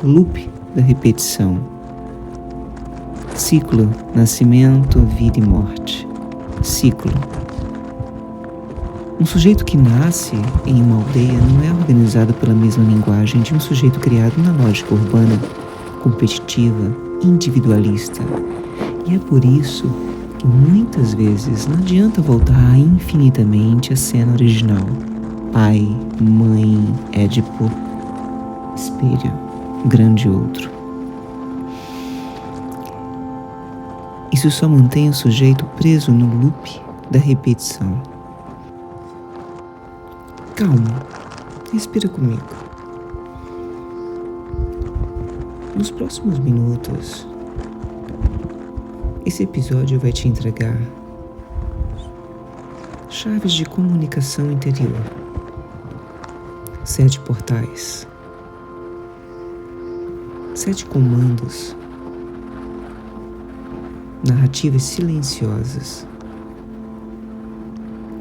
loop da repetição. Ciclo, nascimento, vida e morte. Ciclo. Um sujeito que nasce em uma aldeia não é organizado pela mesma linguagem de um sujeito criado na lógica urbana, competitiva, individualista. E é por isso que muitas vezes não adianta voltar infinitamente à cena original. Pai, mãe, Édipo, espelho, grande outro. Isso só mantém o sujeito preso no loop da repetição. Calma, respira comigo. Nos próximos minutos, esse episódio vai te entregar chaves de comunicação interior, 7 portais, 7 comandos, narrativas silenciosas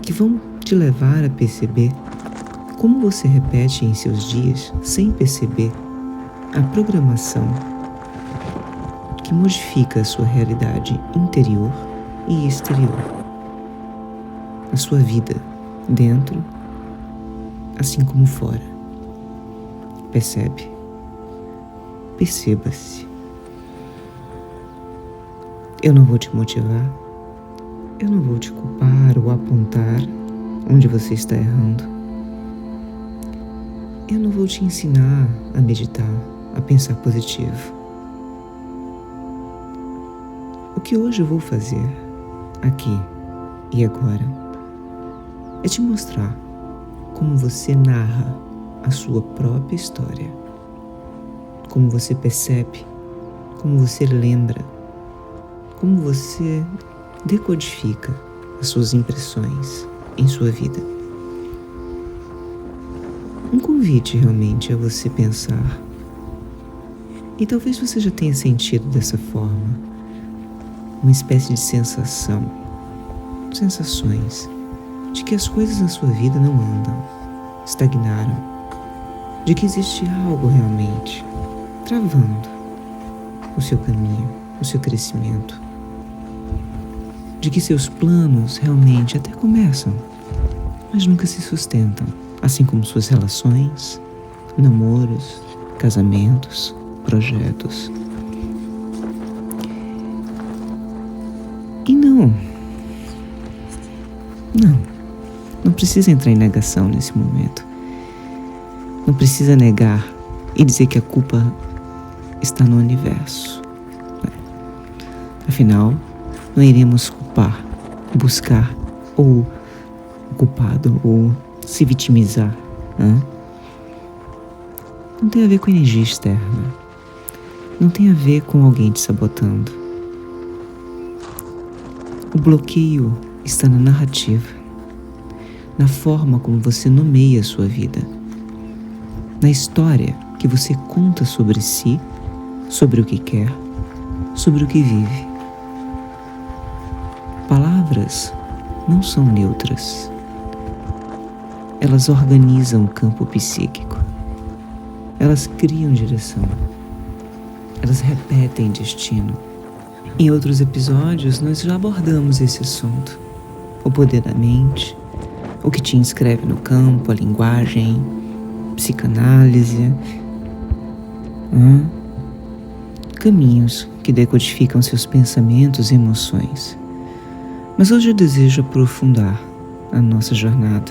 que vão te levar a perceber como você repete em seus dias, sem perceber, a programação que modifica a sua realidade interior e exterior, a sua vida dentro, assim como fora. Percebe? Perceba-se. Eu não vou te motivar, eu não vou te culpar ou apontar onde você está errando. Eu não vou te ensinar a meditar, a pensar positivo. O que hoje eu vou fazer, aqui e agora, é te mostrar como você narra a sua própria história, como você percebe, como você lembra, como você decodifica as suas impressões em sua vida. Um convite realmente a você pensar. E talvez você já tenha sentido dessa forma uma espécie de sensações de que as coisas na sua vida não andam, estagnaram, de que existe algo realmente travando o seu caminho, o seu crescimento, de que seus planos realmente até começam, mas nunca se sustentam. Assim como suas relações, namoros, casamentos, projetos. E não precisa entrar em negação nesse momento. Não precisa negar e dizer que a culpa está no universo. Afinal, não iremos culpar, buscar ou o culpado ou se vitimizar. Não tem a ver com energia externa. Não tem a ver com alguém te sabotando. O bloqueio está na narrativa, na forma como você nomeia a sua vida, na história que você conta sobre si, sobre o que quer, sobre o que vive. Palavras não são neutras. Elas organizam o campo psíquico. Elas criam direção. Elas repetem destino. Em outros episódios, nós já abordamos esse assunto. O poder da mente, o que te inscreve no campo, a linguagem, psicanálise. Caminhos que decodificam seus pensamentos e emoções. Mas hoje eu desejo aprofundar a nossa jornada.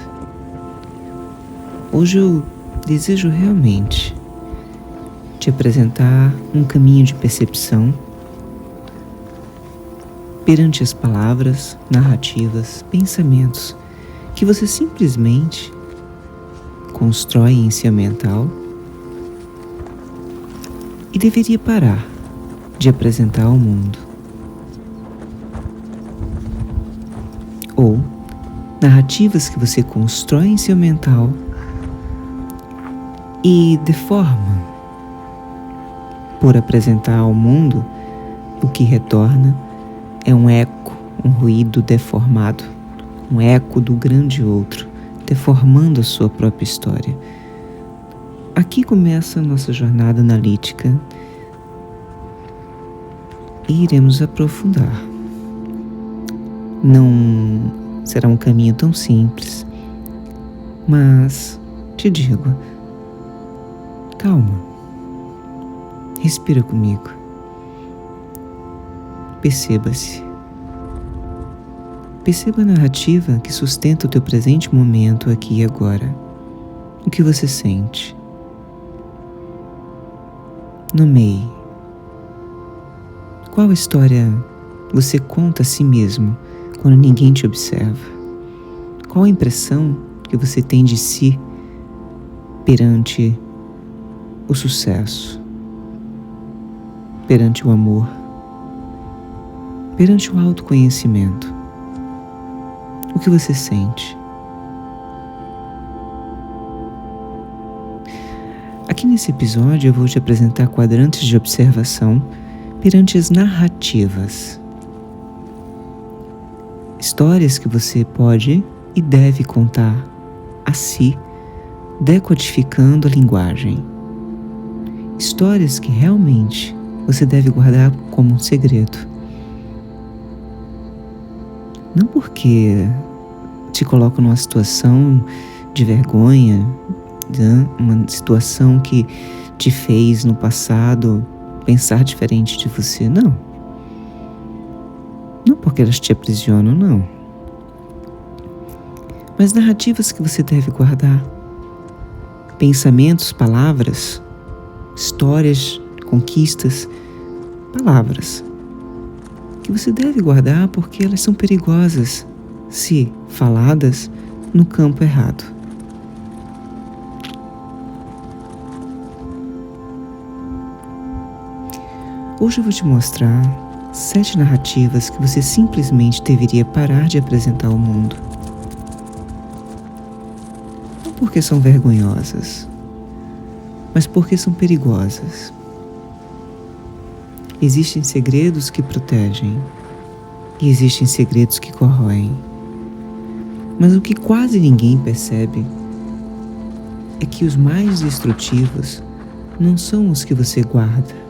Hoje eu desejo realmente te apresentar um caminho de percepção perante as palavras, narrativas, pensamentos que você simplesmente constrói em seu mental e deveria parar de apresentar ao mundo. Ou narrativas que você constrói em seu mental e deforma por apresentar ao mundo. O que retorna é um eco, um ruído deformado, um eco do grande outro, deformando a sua própria história. Aqui começa a nossa jornada analítica e iremos aprofundar. Não será um caminho tão simples, mas te digo, calma, respira comigo, perceba-se. Perceba a narrativa que sustenta o teu presente momento aqui e agora. O que você sente? Nomeie. Qual história você conta a si mesmo quando ninguém te observa? Qual a impressão que você tem de si perante o sucesso, perante o amor, perante o autoconhecimento? O que você sente? Aqui nesse episódio eu vou te apresentar quadrantes de observação perante as narrativas. Histórias que você pode e deve contar a si, decodificando a linguagem. Histórias que realmente você deve guardar como um segredo. Não porque te colocam numa situação de vergonha, uma situação que te fez no passado pensar diferente de você, não. Não porque elas te aprisionam, não. Mas narrativas que você deve guardar. Pensamentos, palavras, histórias, conquistas, palavras que você deve guardar porque elas são perigosas se faladas no campo errado. Hoje eu vou te mostrar 7 narrativas que você simplesmente deveria parar de apresentar ao mundo. Não porque são vergonhosas, mas porque são perigosas. Existem segredos que protegem e existem segredos que corroem. Mas o que quase ninguém percebe é que os mais destrutivos não são os que você guarda,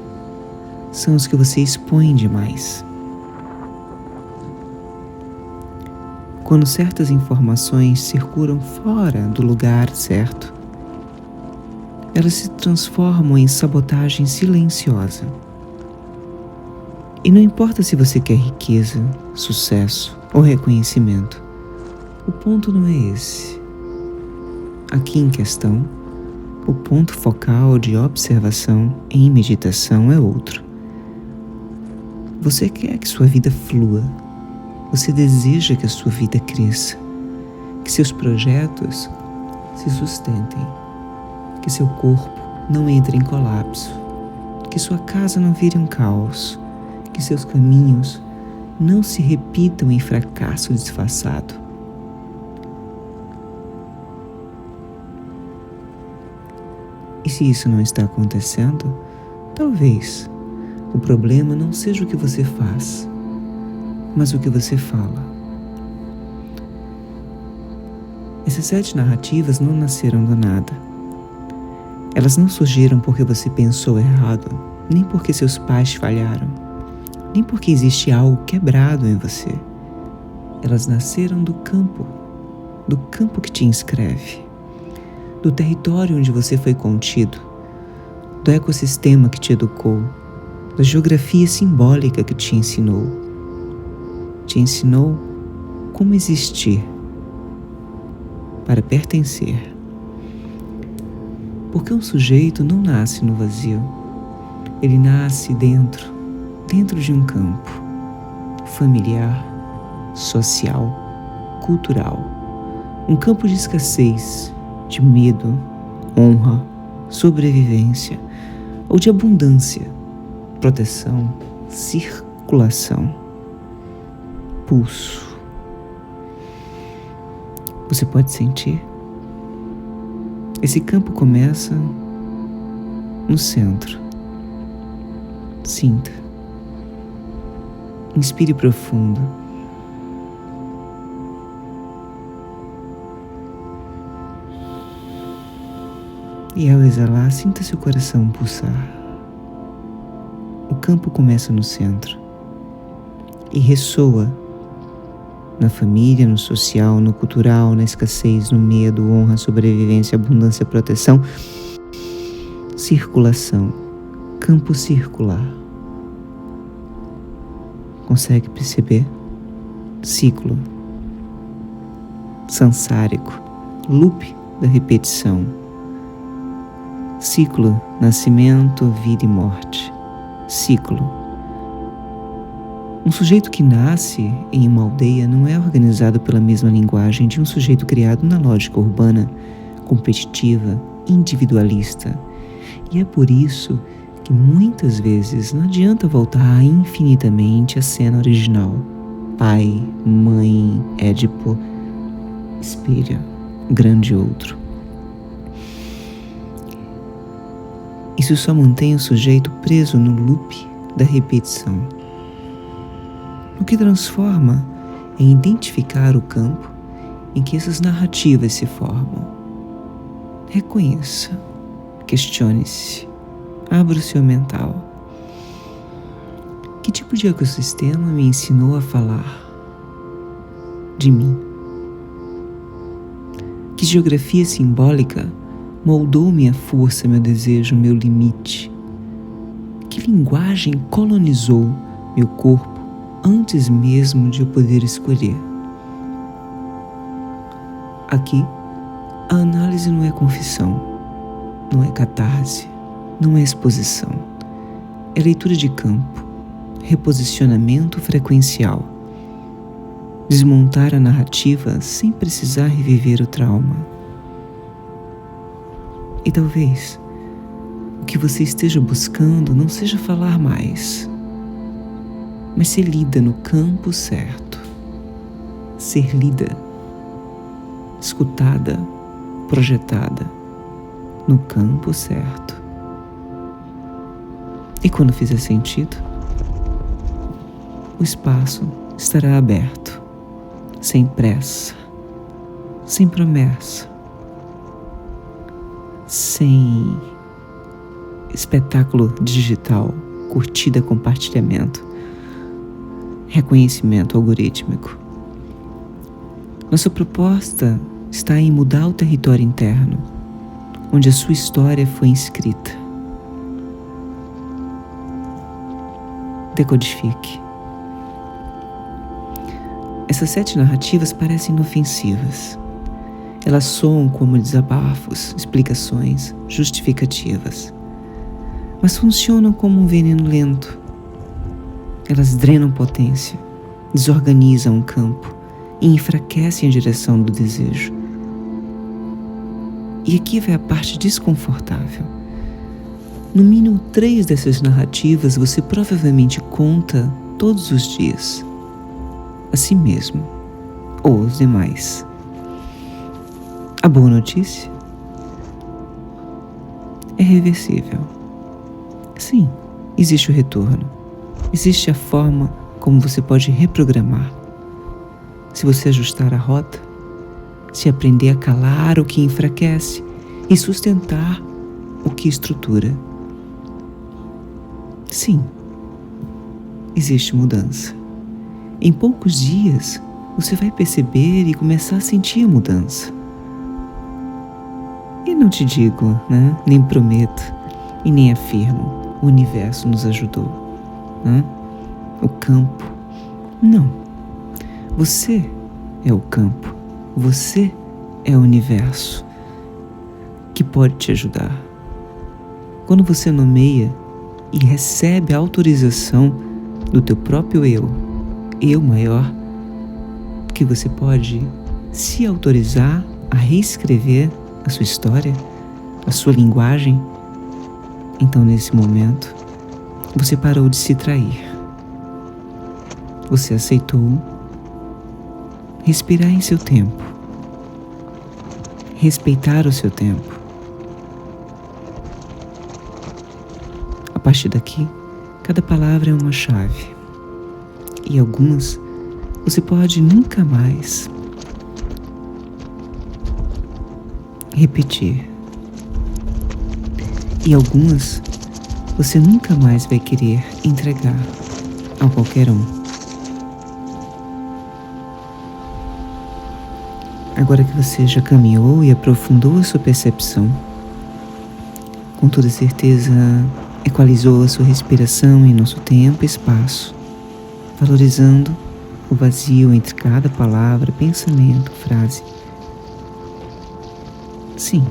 são os que você expõe demais. Quando certas informações circulam fora do lugar certo, elas se transformam em sabotagem silenciosa. E não importa se você quer riqueza, sucesso ou reconhecimento, o ponto não é esse. Aqui em questão, o ponto focal de observação em meditação é outro. Você quer que sua vida flua, você deseja que a sua vida cresça, que seus projetos se sustentem, que seu corpo não entre em colapso, que sua casa não vire um caos, que seus caminhos não se repitam em fracasso disfarçado. E se isso não está acontecendo, talvez o problema não seja o que você faz, mas o que você fala. Essas 7 narrativas não nasceram do nada. Elas não surgiram porque você pensou errado, nem porque seus pais falharam, nem porque existe algo quebrado em você. Elas nasceram do campo que te inscreve, do território onde você foi contido, do ecossistema que te educou, da geografia simbólica que te ensinou como existir para pertencer. Porque um sujeito não nasce no vazio, ele nasce dentro de um campo familiar, social, cultural, um campo de escassez, de medo, honra, sobrevivência ou de abundância, proteção, circulação, pulso. Você pode sentir? Esse campo começa no centro. Sinta. Inspire profundo. E ao exalar, sinta seu coração pulsar. O campo começa no centro e ressoa na família, no social, no cultural, na escassez, no medo, honra, sobrevivência, abundância, proteção. Circulação, campo circular. Consegue perceber? Ciclo sansárico, loop da repetição. Ciclo, nascimento, vida e morte. Ciclo. Um sujeito que nasce em uma aldeia não é organizado pela mesma linguagem de um sujeito criado na lógica urbana, competitiva, individualista. E é por isso que muitas vezes não adianta voltar infinitamente à cena original. Pai, mãe, Édipo, espelho, grande outro. Isso só mantém o sujeito preso no loop da repetição. O que transforma é identificar o campo em que essas narrativas se formam. Reconheça, questione-se, abra o seu mental. Que tipo de ecossistema me ensinou a falar de mim? Que geografia simbólica moldou minha força, meu desejo, meu limite? Que linguagem colonizou meu corpo antes mesmo de eu poder escolher? Aqui, a análise não é confissão, não é catarse, não é exposição. É leitura de campo, reposicionamento frequencial. Desmontar a narrativa sem precisar reviver o trauma. E talvez o que você esteja buscando não seja falar mais, mas ser lida no campo certo. Ser lida, escutada, projetada no campo certo. E quando fizer sentido, o espaço estará aberto, sem pressa, sem promessa, sem espetáculo digital, curtida, compartilhamento, reconhecimento algorítmico. Nossa proposta está em mudar o território interno, onde a sua história foi inscrita. Decodifique. Essas 7 narrativas parecem inofensivas. Elas soam como desabafos, explicações, justificativas. Mas funcionam como um veneno lento. Elas drenam potência, desorganizam o campo e enfraquecem a direção do desejo. E aqui vai a parte desconfortável. No mínimo 3 dessas narrativas você provavelmente conta todos os dias. A si mesmo ou aos demais. A boa notícia é reversível. Sim, existe o retorno. Existe a forma como você pode reprogramar. Se você ajustar a rota, se aprender a calar o que enfraquece e sustentar o que estrutura. Sim, existe mudança. Em poucos dias, você vai perceber e começar a sentir a mudança. E não te digo, nem prometo e nem afirmo, o universo nos ajudou. O campo, não. Você é o campo, você é o universo que pode te ajudar. Quando você nomeia e recebe a autorização do teu próprio eu maior, que você pode se autorizar a reescrever a sua história, a sua linguagem, então nesse momento você parou de se trair. Você aceitou respirar em seu tempo, respeitar o seu tempo. A partir daqui, cada palavra é uma chave. E algumas você pode nunca mais repetir. E algumas você nunca mais vai querer entregar a qualquer um. Agora que você já caminhou e aprofundou a sua percepção, com toda certeza equalizou a sua respiração em nosso tempo e espaço, valorizando o vazio entre cada palavra, pensamento, frase. Sim,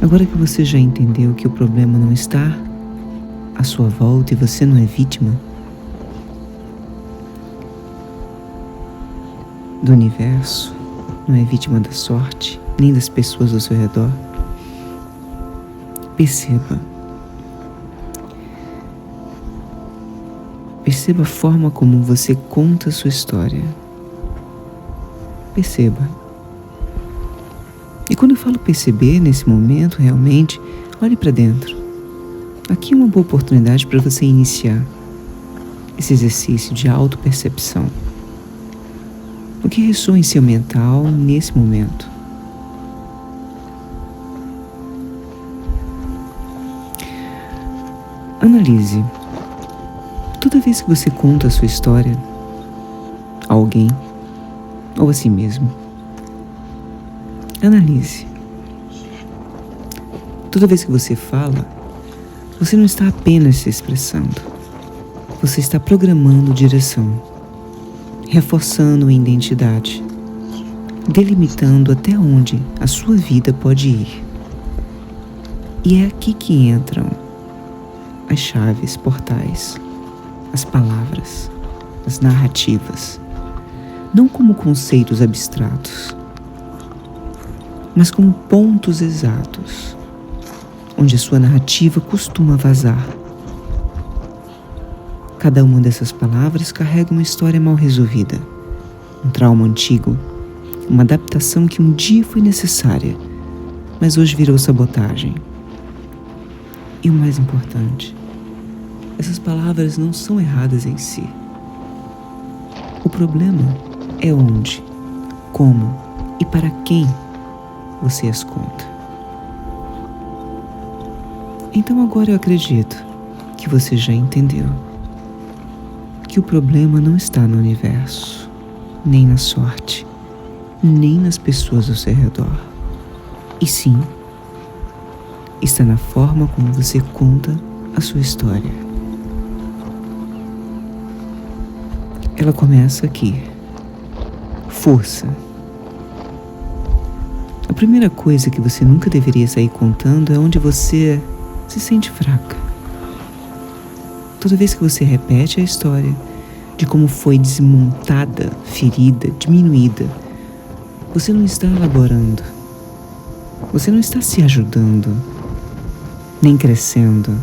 agora que você já entendeu que o problema não está à sua volta e você não é vítima do universo, não é vítima da sorte, nem das pessoas ao seu redor, perceba a forma como você conta a sua história. Perceba. E quando eu falo perceber nesse momento, realmente, olhe para dentro. Aqui é uma boa oportunidade para você iniciar esse exercício de autopercepção. O que ressoa em seu mental nesse momento? Analise. Toda vez que você conta a sua história a alguém ou a si mesmo, analise. Toda vez que você fala, você não está apenas se expressando, você está programando direção, reforçando a identidade, delimitando até onde a sua vida pode ir. E é aqui que entram as chaves, portais, as palavras, as narrativas, não como conceitos abstratos, mas como pontos exatos, onde a sua narrativa costuma vazar. Cada uma dessas palavras carrega uma história mal resolvida, um trauma antigo, uma adaptação que um dia foi necessária, mas hoje virou sabotagem. E o mais importante, essas palavras não são erradas em si. O problema é onde, como e para quem você as conta. Então agora eu acredito que você já entendeu que o problema não está no universo, nem na sorte, nem nas pessoas ao seu redor. E sim, está na forma como você conta a sua história. Ela começa aqui. Força. A primeira coisa que você nunca deveria sair contando é onde você se sente fraca. Toda vez que você repete a história de como foi desmontada, ferida, diminuída, você não está elaborando. Você não está se ajudando, nem crescendo,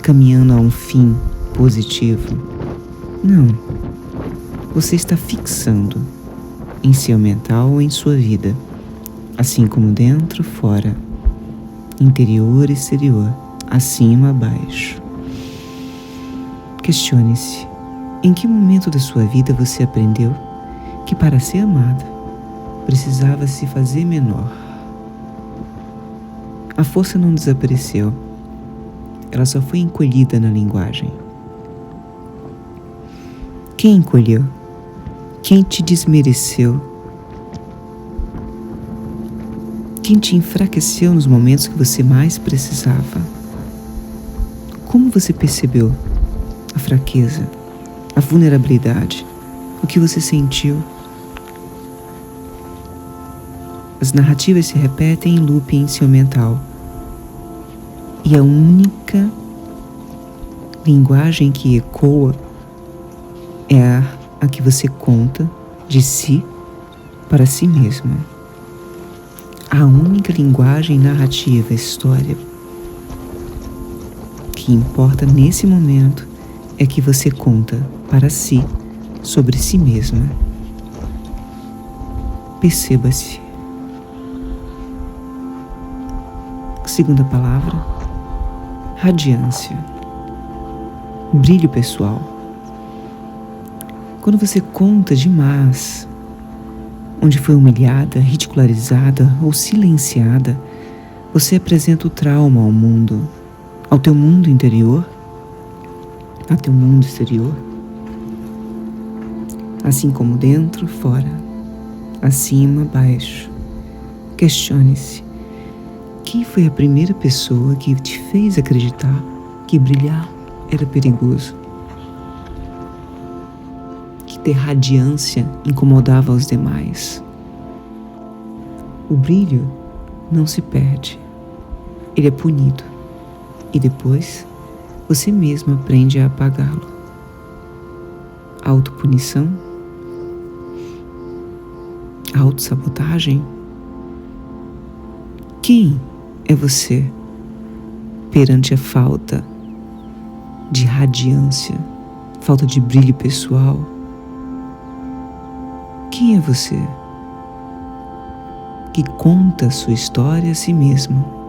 caminhando a um fim positivo. Não. Você está fixando em seu mental ou em sua vida, assim como dentro, fora, interior, exterior, acima, abaixo. Questione-se, em que momento da sua vida você aprendeu que para ser amada precisava se fazer menor? A força não desapareceu, ela só foi encolhida na linguagem. Quem encolheu? Quem te desmereceu? Quem te enfraqueceu nos momentos que você mais precisava? Como você percebeu a fraqueza, a vulnerabilidade, o que você sentiu? As narrativas se repetem em loop em seu mental. E a única linguagem que ecoa é a que você conta de si para si mesma. A única linguagem narrativa, história, que importa nesse momento é que você conta para si sobre si mesma. Perceba-se. Segunda palavra, radiância, brilho pessoal. Quando você conta demais, onde foi humilhada, ridicularizada ou silenciada, você apresenta o trauma ao mundo ao teu mundo interior, ao teu mundo exterior, assim como dentro, fora, acima, baixo. Questione-se: quem foi a primeira pessoa que te fez acreditar que brilhar era perigoso? Que ter radiância incomodava os demais? O brilho não se perde, ele é punido, e depois você mesmo aprende a apagá-lo. Autopunição? Autossabotagem? Quem é você perante a falta de radiância, falta de brilho pessoal? Quem é você que conta a sua história a si mesmo?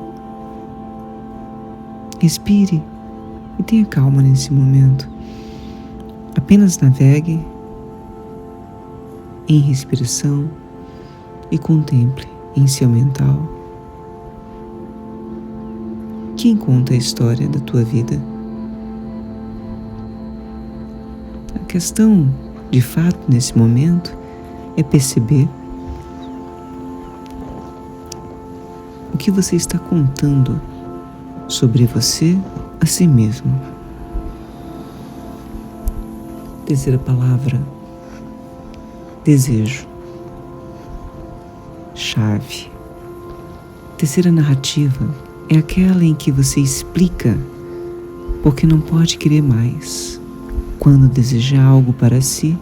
Respire e tenha calma nesse momento. Apenas navegue em respiração e contemple em seu mental. Quem conta a história da tua vida? A questão, de fato, nesse momento, é perceber o que você está contando sobre você a si mesmo. Terceira palavra: desejo. Chave. Terceira narrativa é aquela em que você explica porque não pode querer mais. Quando desejar algo para si,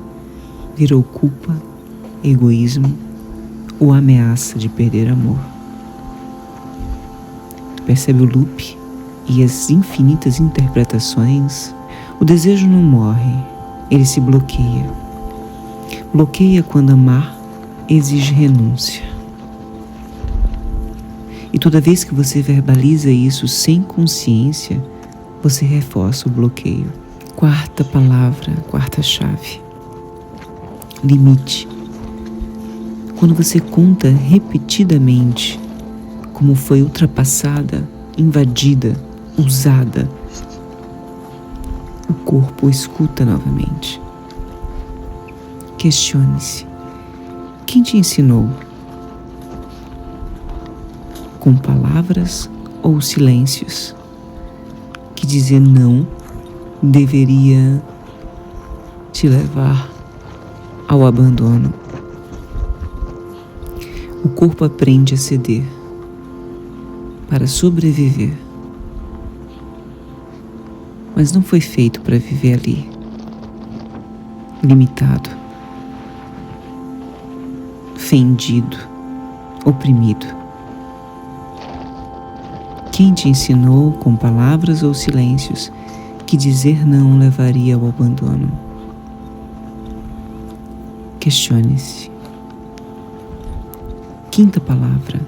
virou culpa, egoísmo ou ameaça de perder amor. Tu percebe o loop e as infinitas interpretações? O desejo não morre, ele se bloqueia. Bloqueia quando amar exige renúncia. E toda vez que você verbaliza isso sem consciência, você reforça o bloqueio. Quarta palavra, quarta chave: limite. Quando você conta repetidamente como foi ultrapassada, invadida, usada, o corpo escuta novamente. Questione-se: quem te ensinou? Com palavras ou silêncios, que dizer não deveria te levar ao abandono? O corpo aprende a ceder para sobreviver, mas não foi feito para viver ali, limitado, fendido, oprimido. Quem te ensinou com palavras ou silêncios que dizer não levaria ao abandono? Questione-se. Quinta palavra: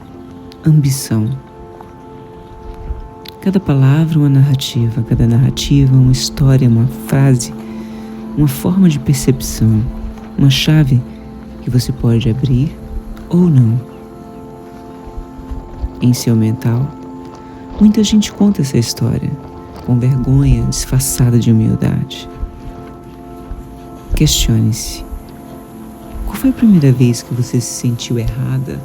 ambição. Cada palavra uma narrativa, cada narrativa uma história, uma frase, uma forma de percepção, uma chave que você pode abrir ou não. Em seu mental, muita gente conta essa história com vergonha disfarçada de humildade. Questione-se: qual foi a primeira vez que você se sentiu errada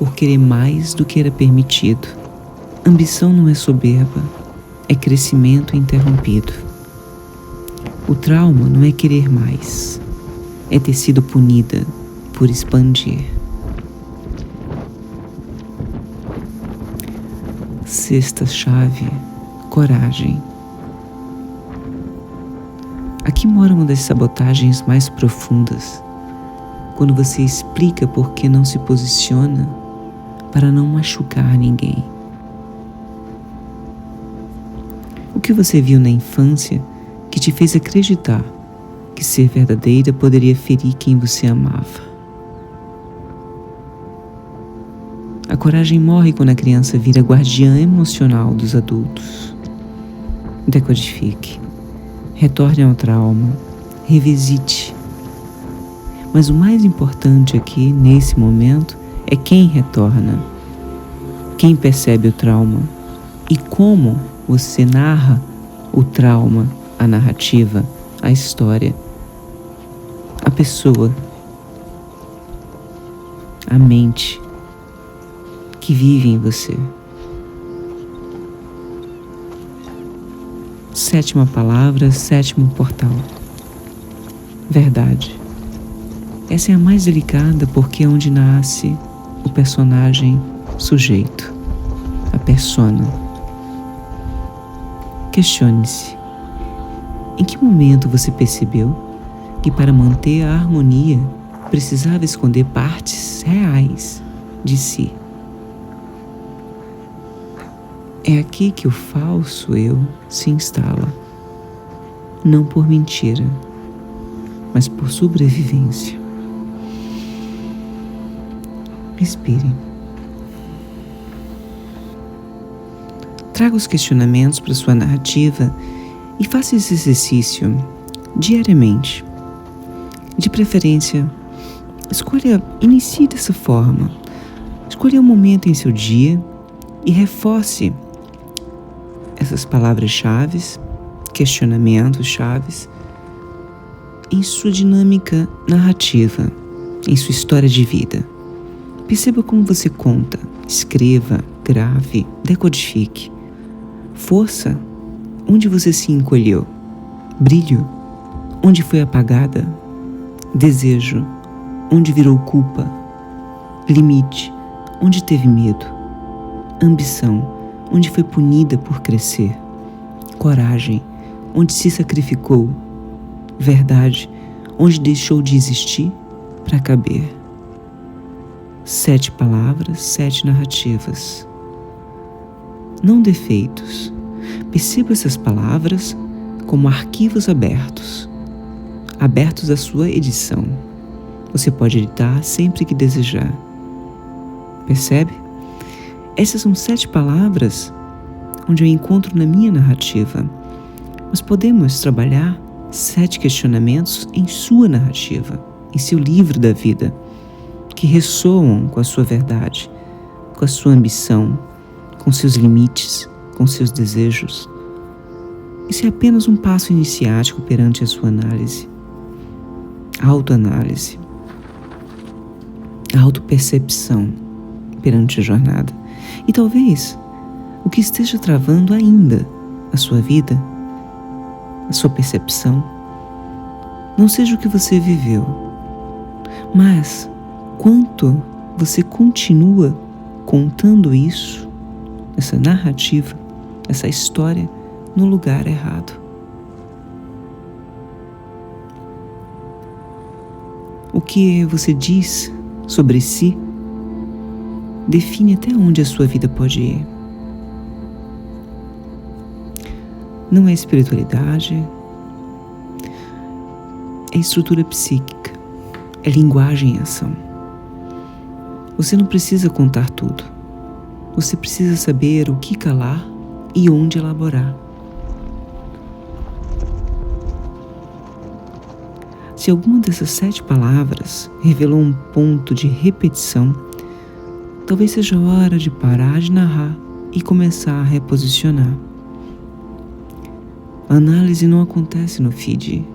por querer mais do que era permitido? Ambição não é soberba, é crescimento interrompido. O trauma não é querer mais, é ter sido punida por expandir. Sexta chave: coragem. Aqui mora uma das sabotagens mais profundas. Quando você explica por que não se posiciona para não machucar ninguém. O que você viu na infância que te fez acreditar que ser verdadeira poderia ferir quem você amava? A coragem morre quando a criança vira guardiã emocional dos adultos. Decodifique, retorne ao trauma, revisite. Mas o mais importante aqui, nesse momento, é quem retorna, quem percebe o trauma e como você narra o trauma, a narrativa, a história, a pessoa, a mente que vive em você. Sétima palavra, sétimo portal. Verdade. Essa é a mais delicada porque é onde nasce o personagem sujeito, a persona. Questione-se: em que momento você percebeu que para manter a harmonia precisava esconder partes reais de si? É aqui que o falso eu se instala, não por mentira, mas por sobrevivência. Respire. Traga os questionamentos para sua narrativa e faça esse exercício diariamente. De preferência, inicie dessa forma. Escolha um momento em seu dia e reforce essas palavras-chave, questionamentos-chave, em sua dinâmica narrativa, em sua história de vida. Perceba como você conta, escreva, grave, decodifique. Força, onde você se encolheu. Brilho, onde foi apagada. Desejo, onde virou culpa. Limite, onde teve medo. Ambição, onde foi punida por crescer. Coragem, onde se sacrificou. Verdade, onde deixou de existir para caber. 7 palavras, 7 narrativas. Não defeitos. Perceba essas palavras como arquivos abertos à sua edição. Você pode editar sempre que desejar. Percebe? Essas são 7 palavras onde eu encontro na minha narrativa. Mas podemos trabalhar 7 questionamentos em sua narrativa, em seu livro da vida, que ressoam com a sua verdade, com a sua ambição, com seus limites, com seus desejos. Isso é apenas um passo iniciático perante a sua análise, autoanálise, a autopercepção perante a jornada. E talvez o que esteja travando ainda a sua vida, a sua percepção, não seja o que você viveu, mas quanto você continua contando isso, essa narrativa, essa história, no lugar errado. O que você diz sobre si define até onde a sua vida pode ir. Não é espiritualidade, é estrutura psíquica, é linguagem em ação. Você não precisa contar tudo. Você precisa saber o que calar e onde elaborar. Se alguma dessas 7 palavras revelou um ponto de repetição, talvez seja a hora de parar de narrar e começar a reposicionar. A análise não acontece no feed,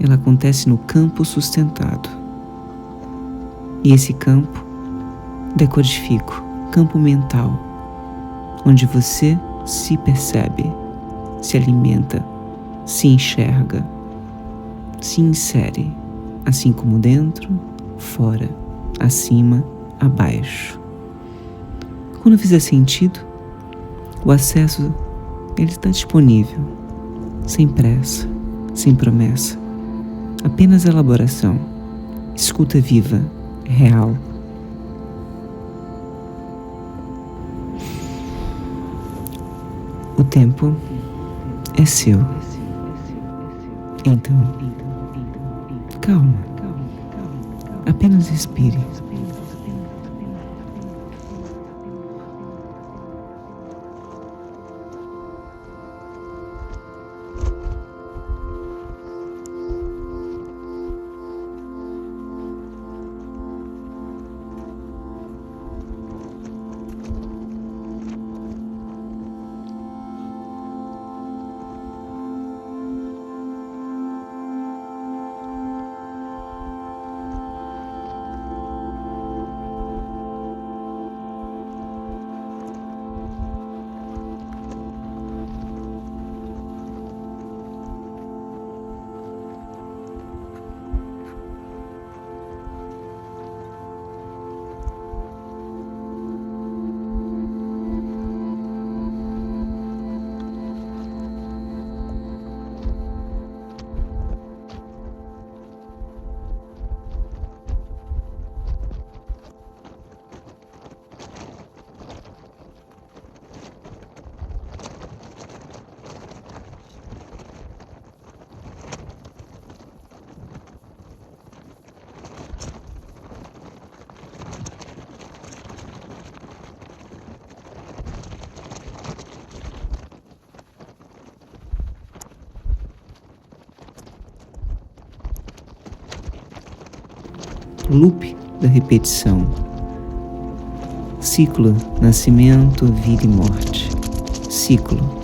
ela acontece no campo sustentado. E esse campo, decodifico, campo mental, onde você se percebe, se alimenta, se enxerga, se insere, assim como dentro, fora, acima, abaixo. Quando fizer sentido, o acesso ele está disponível, sem pressa, sem promessa, apenas elaboração, escuta viva, real. O tempo é seu. Então, calma. Apenas respire. loop da repetição. Ciclo, nascimento, vida e morte. Ciclo,